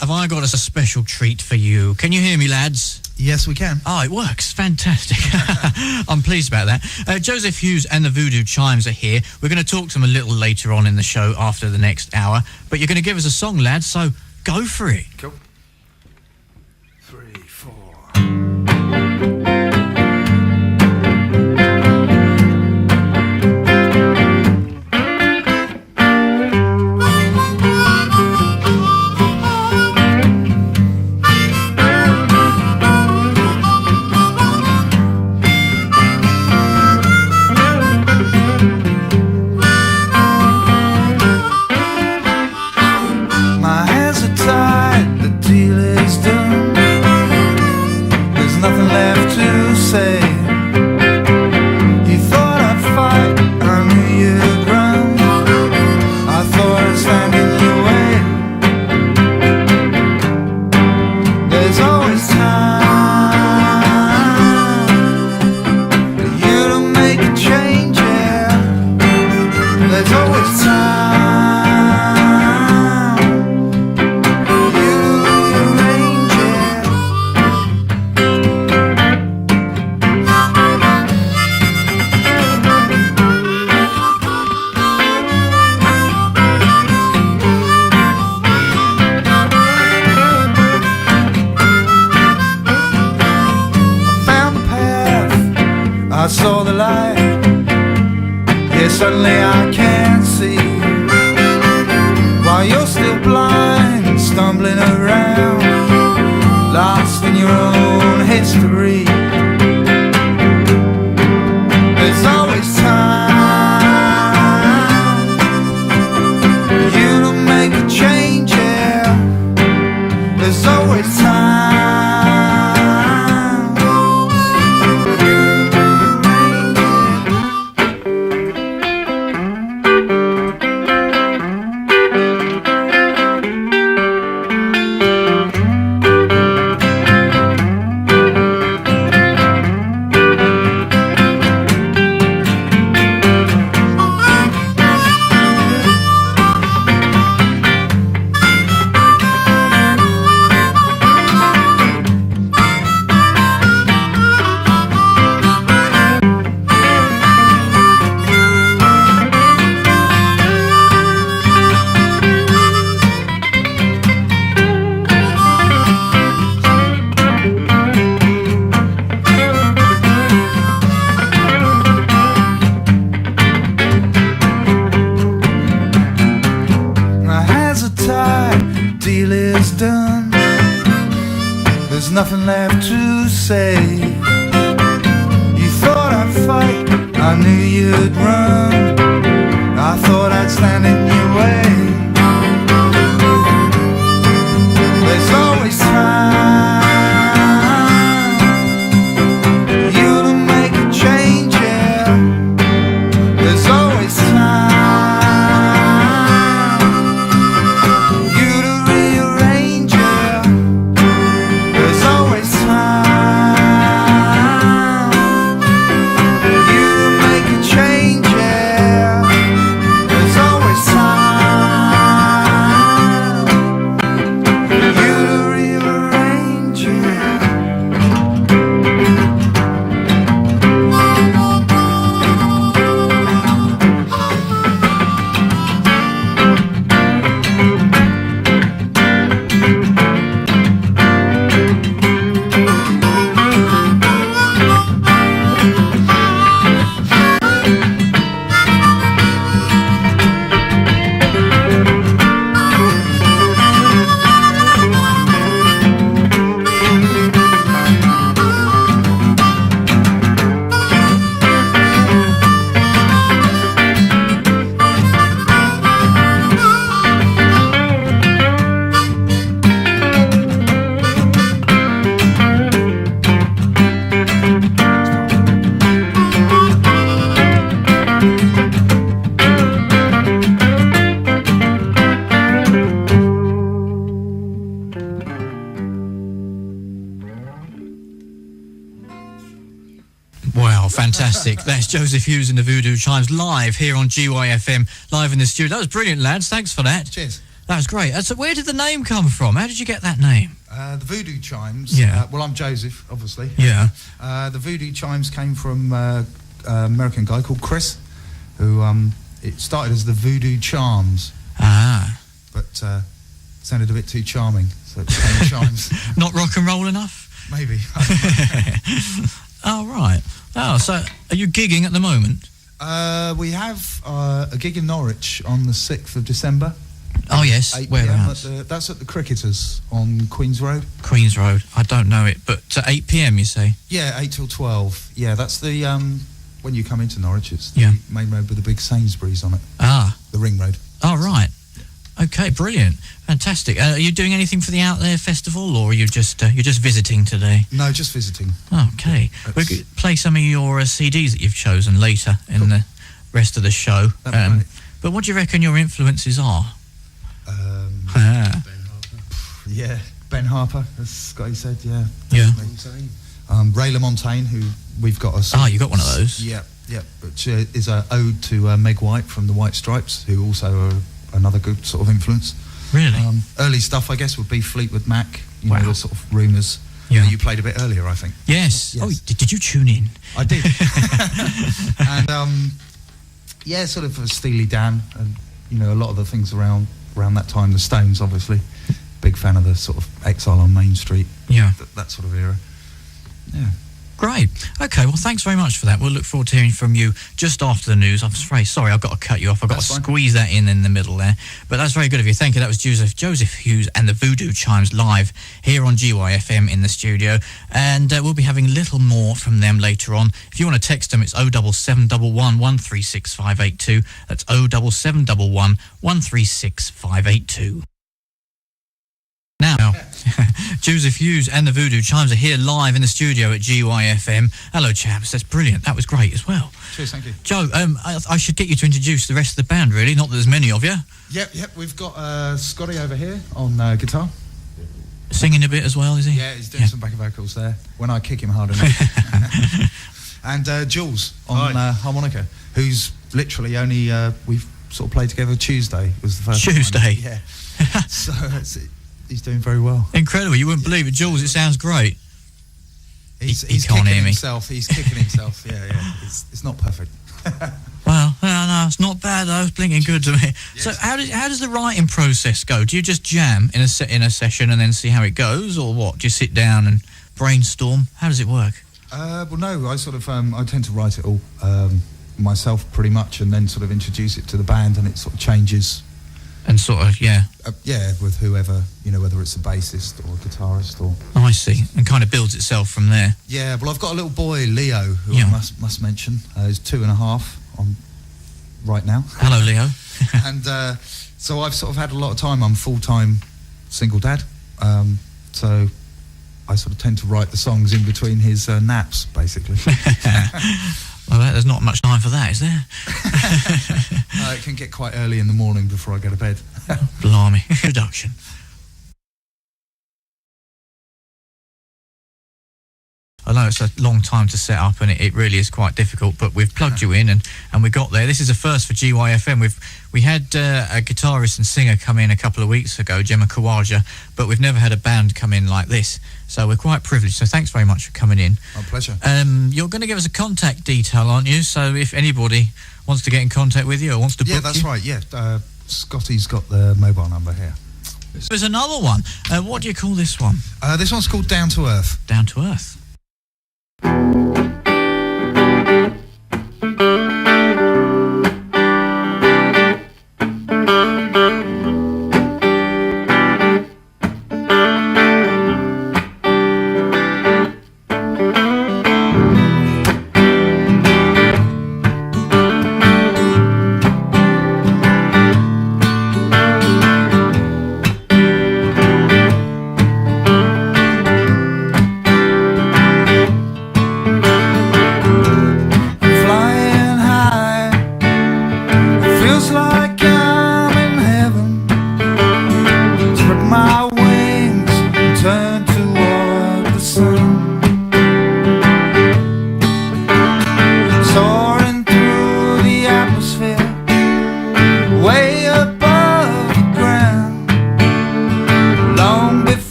have I got a special treat for you. Can you hear me, lads? Yes, we can. Oh, it works. Fantastic. I'm pleased about that. Josef Hughes and the Voodoo Chimes are here. We're going to talk to them a little later on in the show after the next hour. But you're going to give us a song, lads, so go for it. Cool. 3, 4. Fantastic. That's Josef Hughes and the Voodoo Chimes live here on GYFM, live in the studio. That was brilliant, lads. Thanks for that. Cheers. That's great. So where did the name come from? How did you get that name? The Voodoo Chimes. Yeah. Well, I'm Joseph, obviously. Yeah. The Voodoo Chimes came from an American guy called Chris, who it started as the Voodoo Charms. Ah. But sounded a bit too charming, so it became Chimes. Not rock and roll enough? Maybe. Oh, right. Oh, so are you gigging at the moment? We have a gig in Norwich on the 6th of December. Oh, yes. 8 Whereabouts? PM that's at the Cricketers on Queen's Road. Queen's Road. I don't know it, but 8 p.m. you say? Yeah, 8 till 12. Yeah, that's the when you come into Norwich, it's the Yeah. main road with the big Sainsbury's on it. Ah. The ring road. Oh, right. Okay, brilliant. Fantastic. Are you doing anything for the Out There Festival, or are you just you're just visiting today? No, just visiting. Okay. We'll play some of your CDs that you've chosen later in Cool. the rest of the show. That'd be great. But what do you reckon your influences are? Ben Harper, as Scotty said, yeah. Yeah. Ray LaMontagne, who we've got a... Ah, you got one of those? Yeah, which is an ode to Meg White from the White Stripes, who also are another good sort of influence. Really? Early stuff, I guess, would be Fleetwood Mac, you Wow. know, the sort of Rumours that you played a bit earlier, I think. Yes. Yes. Oh, did you tune in? I did. And, yeah, sort of Steely Dan, and, you know, a lot of the things around that time, the Stones, obviously. Big fan of the sort of Exile on Main Street, Yeah. that sort of era. Yeah. Great. Okay, well, thanks very much for that. We'll look forward to hearing from you just after the news. I'm very sorry, I've got to cut you off. I've got That's to fine. squeeze that in the middle there. But that's very good of you. Thank you. That was Joseph Hughes and the Voodoo Chimes live here on GYFM in the studio. And we'll be having a little more from them later on. If you want to text them, it's 07711 136582. That's 07711 136582. Now, Joseph Hughes and the Voodoo Chimes are here live in the studio at GYFM. Hello, chaps. That's brilliant. That was great as well. Cheers, thank you. Joe, I should get you to introduce the rest of the band, really. Not that there's many of you. Yep, we've got Scotty over here on guitar. Singing a bit as well, is he? Yeah, he's doing some backing vocals there, when I kick him hard enough. And Jules on harmonica, who's literally only, we've sort of played together Tuesday, was the first Tuesday? time. Yeah. So he's doing very well. Incredible. You wouldn't believe it. Jules, it sounds great. He's He can't kicking hear me. himself. He's kicking himself. Yeah. It's not perfect. Well, no, it's not bad though. It's blinking good to me. Yes. So, how does the writing process go? Do you just jam in a session and then see how it goes, or what? Do you sit down and brainstorm? How does it work? Well, no, I sort of I tend to write it all myself pretty much, and then sort of introduce it to the band, and it sort of changes. And sort of, yeah. With whoever, you know, whether it's a bassist or a guitarist or... I see. And kind of builds itself from there. Yeah, well, I've got a little boy, Leo, who Yeah. I must mention. He's 2.5 on right now. Hello, Leo. And so I've sort of had a lot of time. I'm full-time single dad. So I sort of tend to write the songs in between his naps, basically. Well, there's not much time for that, is there? It can get quite early in the morning before I go to bed. Blimey. Introduction. I know it's a long time to set up, and it really is quite difficult, but we've plugged you in and we got there. This is a first for GYFM. We had a guitarist and singer come in a couple of weeks ago, Gemma Kawaja, but we've never had a band come in like this. So we're quite privileged. So thanks very much for coming in. My pleasure. You're going to give us a contact detail, aren't you? So if anybody wants to get in contact with you or wants to book Yeah, that's you. right, yeah. Scotty's got the mobile number here. There's another one. What do you call this one? This one's called Down to Earth. Down to Earth.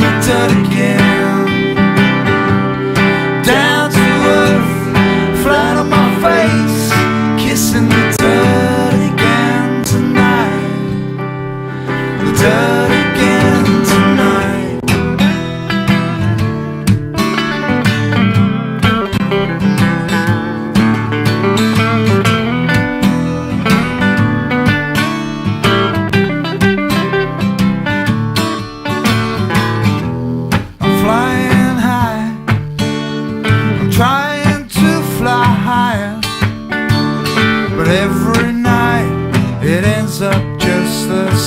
the dirt again. Down to earth, flat on my face, kissing the dirt again tonight. The dirt again tonight.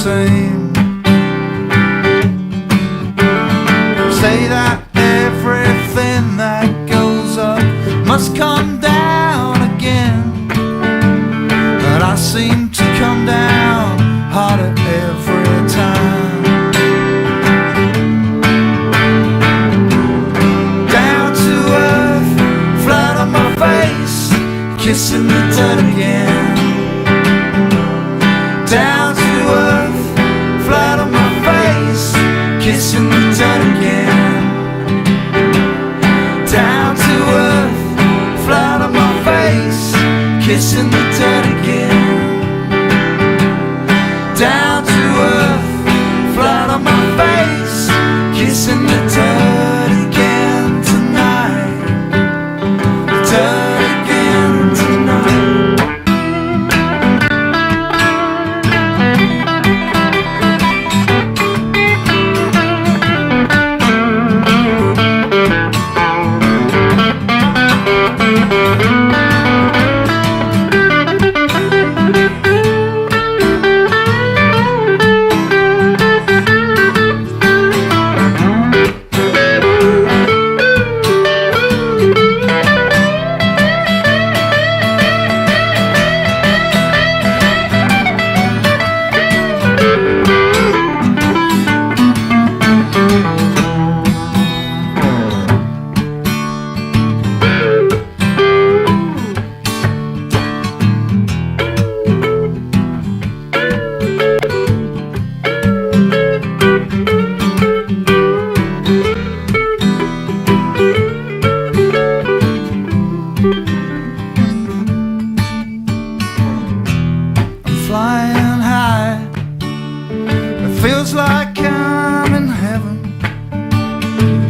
Same. Say that everything that goes up must come down again, but I seem to come down harder every time. Down to earth, flat on my face, kissing the dirt again. Down to earth, flat on my face, kissing the dirt again. Down to earth, flat on my face, kissing the dirt again. Down to earth, flat on my face, kissing the dirt again tonight. The dirt again tonight.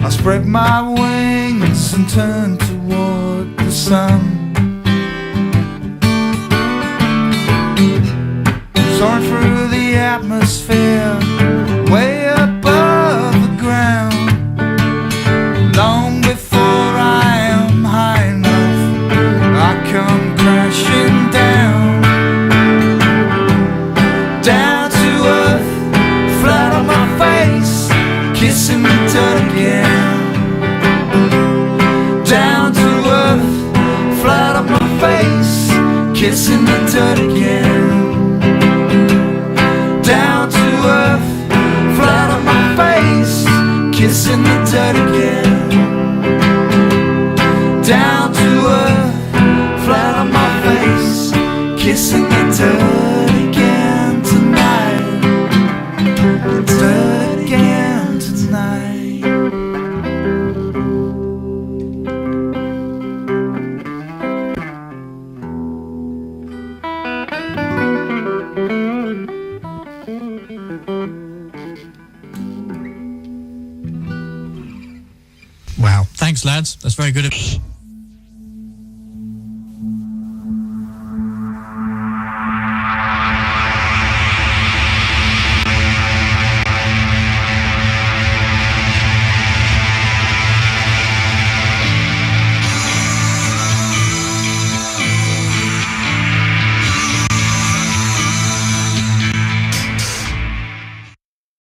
Spread my wings and turn toward the sun. Soaring through the atmosphere, way above the ground. Long before I am high enough, I come crashing down. Down to earth, flat on my face, kissing the dirt again. Down to earth, flat on my face, kissing the dirt again. Down to earth, flat on my face, kissing the dirt again. Down to earth, flat on my face, kissing the dirt again tonight. The dirt again tonight. Wow, thanks lads, that's very good.